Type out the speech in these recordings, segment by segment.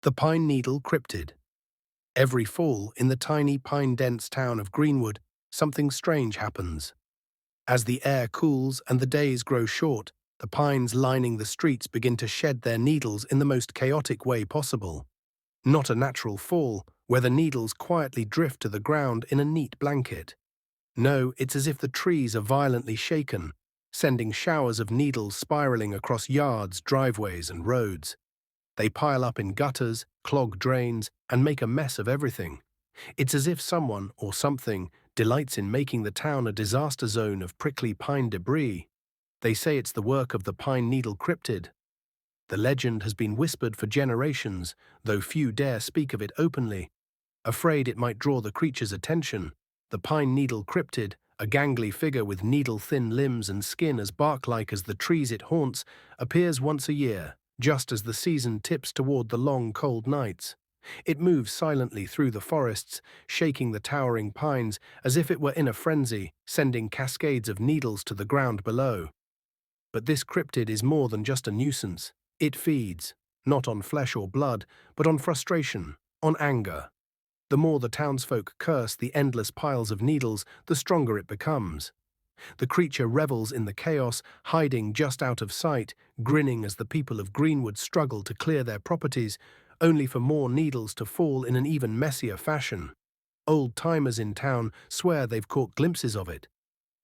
The pine needle cryptid. Every fall, in the tiny pine-dense town of Greenwood, something strange happens. As the air cools and the days grow short, the pines lining the streets begin to shed their needles in the most chaotic way possible. Not a natural fall, where the needles quietly drift to the ground in a neat blanket. No, it's as if the trees are violently shaken, sending showers of needles spiraling across yards, driveways, and roads. They pile up in gutters, clog drains, and make a mess of everything. It's as if someone, or something, delights in making the town a disaster zone of prickly pine debris. They say it's the work of the pine needle cryptid. The legend has been whispered for generations, though few dare speak of it openly. Afraid it might draw the creature's attention, the pine needle cryptid, a gangly figure with needle-thin limbs and skin as bark-like as the trees it haunts, appears once a year, just as the season tips toward the long, cold nights. It moves silently through the forests, shaking the towering pines as if it were in a frenzy, sending cascades of needles to the ground below. But this cryptid is more than just a nuisance. It feeds, not on flesh or blood, but on frustration, on anger. The more the townsfolk curse the endless piles of needles, the stronger it becomes. The creature revels in the chaos, hiding just out of sight, grinning as the people of Greenwood struggle to clear their properties, only for more needles to fall in an even messier fashion. Old-timers in town swear they've caught glimpses of it.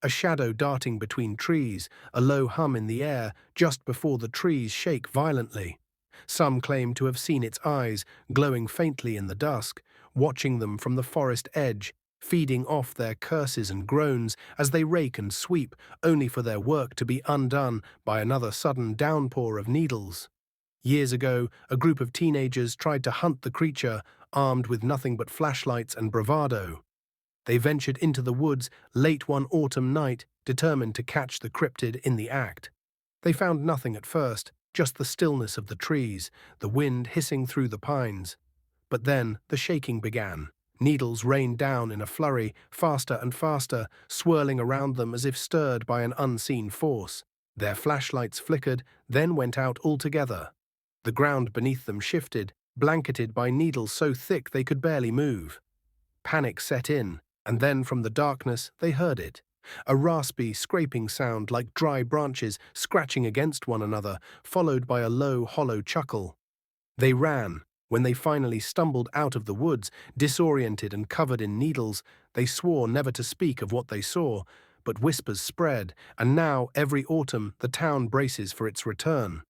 A shadow darting between trees, a low hum in the air just before the trees shake violently. Some claim to have seen its eyes, glowing faintly in the dusk, watching them from the forest edge, feeding off their curses and groans as they rake and sweep, only for their work to be undone by another sudden downpour of needles. Years ago, a group of teenagers tried to hunt the creature, armed with nothing but flashlights and bravado. They ventured into the woods late one autumn night, determined to catch the cryptid in the act. They found nothing at first, just the stillness of the trees, the wind hissing through the pines. But then the shaking began. Needles rained down in a flurry, faster and faster, swirling around them as if stirred by an unseen force. Their flashlights flickered, then went out altogether. The ground beneath them shifted, blanketed by needles so thick they could barely move. Panic set in, and then from the darkness they heard it. A raspy, scraping sound like dry branches scratching against one another, followed by a low, hollow chuckle. They ran. When they finally stumbled out of the woods, disoriented and covered in needles, they swore never to speak of what they saw, but whispers spread, and now, every autumn, the town braces for its return.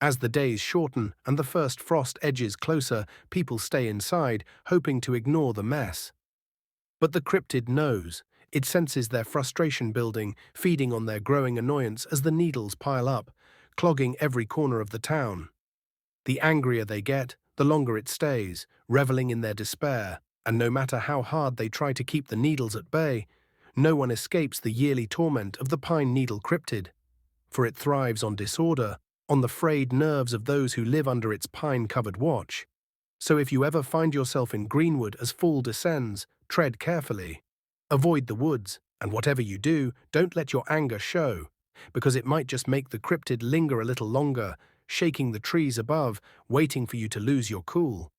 As the days shorten and the first frost edges closer, people stay inside, hoping to ignore the mess. But the cryptid knows. It senses their frustration building, feeding on their growing annoyance as the needles pile up, clogging every corner of the town. The angrier they get, the longer it stays, reveling in their despair, and no matter how hard they try to keep the needles at bay, no one escapes the yearly torment of the pine needle cryptid. For it thrives on disorder, on the frayed nerves of those who live under its pine-covered watch. So if you ever find yourself in Greenwood as fall descends, tread carefully. Avoid the woods, and whatever you do, don't let your anger show, because it might just make the cryptid linger a little longer, shaking the trees above, waiting for you to lose your cool.